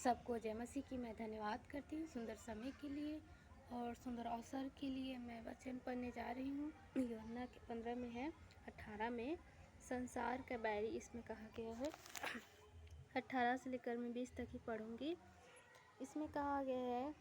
सबको जय मसीह की मैं धन्यवाद करती हूँ सुंदर समय के लिए और सुंदर अवसर के लिए। मैं वचन पढ़ने जा रही हूँ। यूहन्ना के 15 में है 18 में संसार का बैरी इसमें कहा गया है। 18 से लेकर मैं 20 तक ही पढ़ूंगी। इसमें कहा गया है,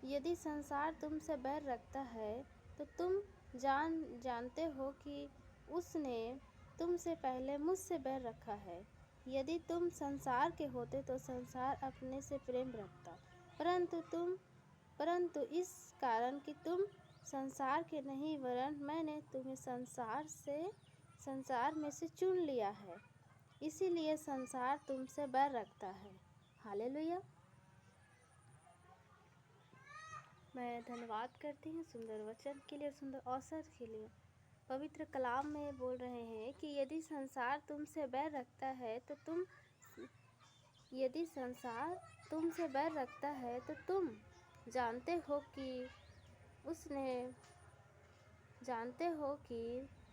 यदि संसार तुमसे बैर रखता है तो तुम जानते हो कि उसने तुमसे पहले मुझसे बैर रखा है। यदि तुम संसार के होते तो संसार अपने से प्रेम रखता, परंतु इस कारण कि तुम संसार के नहीं वरन मैंने तुम्हें संसार में से चुन लिया है, इसीलिए संसार तुमसे बैर रखता है। हालेलुया। मैं धन्यवाद करती हूँ सुंदर वचन के लिए, सुंदर अवसर के लिए। पवित्र कलाम में बोल रहे हैं कि यदि संसार तुमसे बैर रखता है तो तुम जानते हो कि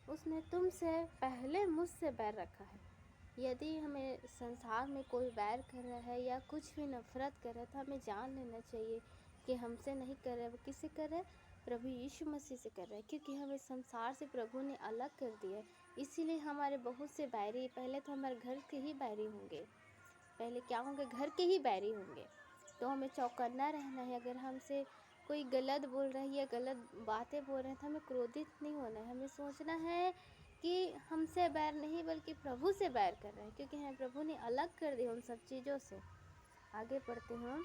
उसने तुमसे पहले मुझसे बैर रखा है। यदि हमें संसार में कोई बैर कर रहा है या कुछ भी नफरत कर रहा है तो हमें जान लेना चाहिए कि हमसे नहीं कर रहा है, वो किससे कर रहा है? प्रभु यीशु मसीह से कर रहा है, क्योंकि हमें संसार से प्रभु ने अलग कर दिया है। इसीलिए हमारे बहुत से बैरी, पहले तो हमारे घर के ही बैरी होंगे। पहले क्या होंगे? घर के ही बैरी होंगे। तो हमें चौकन्ना रहना है। अगर हमसे कोई गलत बोल रहा है या गलत बातें बोल रहे हैं तो हमें क्रोधित नहीं होना है। हमें सोचना है कि हमसे बैर नहीं बल्कि प्रभु से बैर कर रहे हैं, क्योंकि हमें प्रभु ने अलग कर दिया उन सब चीज़ों से। आगे पढ़ते हैं।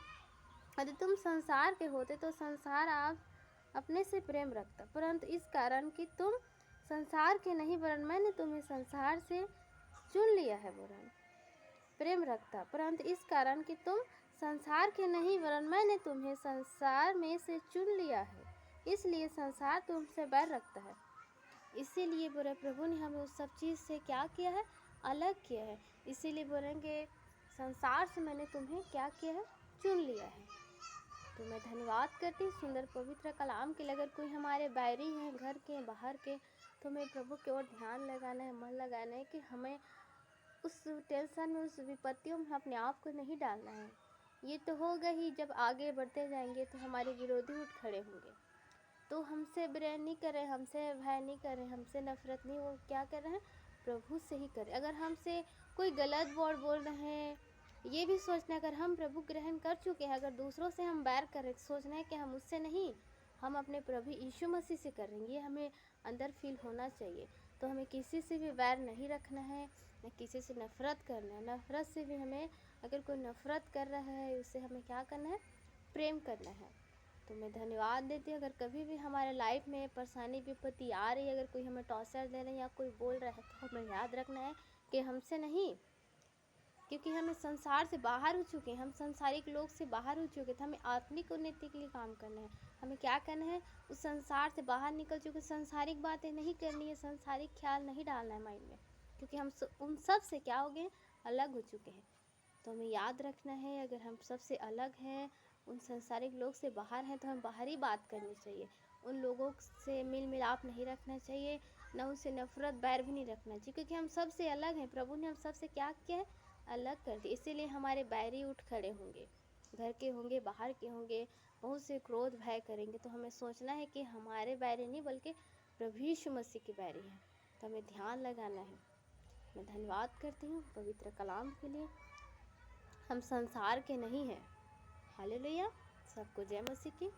यदि तुम संसार के होते तो संसार आप अपने से प्रेम रखता, परंतु इस कारण कि तुम संसार के नहीं वरन मैंने तुम्हें संसार से चुन लिया है, वरन प्रेम रखता, परंतु इस कारण कि तुम संसार के नहीं वरन मैंने तुम्हें संसार में से चुन लिया है, इसलिए संसार तुमसे बैर रखता है। इसीलिए बोले प्रभु ने हमें उस सब चीज़ से क्या किया है? अलग किया है। इसीलिए बोलेंगे संसार से मैंने तुम्हें क्या किया है? चुन लिया है। तो मैं धन्यवाद करती हूँ सुंदर पवित्र कलाम के लिए। अगर कोई हमारे बैरी हैं, घर के बाहर के, तो हमें प्रभु की ओर ध्यान लगाना है, मन लगाना है कि हमें उस टेंशन में, उस विपत्तियों में अपने आप को नहीं डालना है। ये तो होगा ही, जब आगे बढ़ते जाएंगे तो हमारे विरोधी उठ खड़े होंगे। तो हमसे बैर नहीं करें, हमसे भय नहीं करें, हमसे नफरत नहीं, वो क्या कर रहे हैं? प्रभु से ही करें। अगर हमसे कोई गलत वर्ड बोल रहे हैं, ये भी सोचना है अगर हम प्रभु ग्रहण कर चुके हैं, अगर दूसरों से हम बैर करें, सोचना है कि हम उससे नहीं, हम अपने प्रभु यीशु मसीह से कर रहे हैं। ये हमें अंदर फील होना चाहिए। तो हमें किसी से भी बैर नहीं रखना है, न किसी से नफरत करना है। नफरत से भी हमें, अगर कोई नफरत कर रहा है उससे हमें क्या करना है? प्रेम करना है। तो मैं धन्यवाद देती हूँ। अगर कभी भी हमारे लाइफ में परेशानी विपत्ति आ रही है, अगर कोई हमें टॉर्चर दे रहे हैं या कोई बोल रहा है, तो हमें याद रखना है कि हमसे नहीं, क्योंकि हमें संसार से बाहर हो चुके हैं, हम संसारिक लोग से बाहर हो चुके थे। हमें आत्मिक उन्नति के लिए काम करना है। हमें क्या करना है? उस संसार से बाहर निकल चुके, संसारिक बातें नहीं करनी है, संसारिक ख्याल नहीं डालना है माइंड में, क्योंकि हम उन सब से क्या हो गए? अलग हो चुके हैं। तो हमें याद रखना है, अगर हम सबसे अलग हैं, उन संसारिक लोग से बाहर हैं, तो हम बाहरी बात करनी चाहिए। उन लोगों से मिल मिलाप नहीं रखना चाहिए, न उनसे नफरत बैर भी नहीं रखना चाहिए, क्योंकि हम सबसे अलग हैं। प्रभु ने हम सबसे क्या किया है? अलग कर दिया। इसीलिए हमारे बैरी उठ खड़े होंगे, घर के होंगे, बाहर के होंगे, बहुत से क्रोध भय करेंगे। तो हमें सोचना है कि हमारे बैरी नहीं बल्कि प्रभु यीशु मसीह की बैरी है। तो हमें ध्यान लगाना है। मैं धन्यवाद करती हूँ पवित्र कलाम के लिए। हम संसार के नहीं हैं। हालेलुया। सबको जय मसीह की।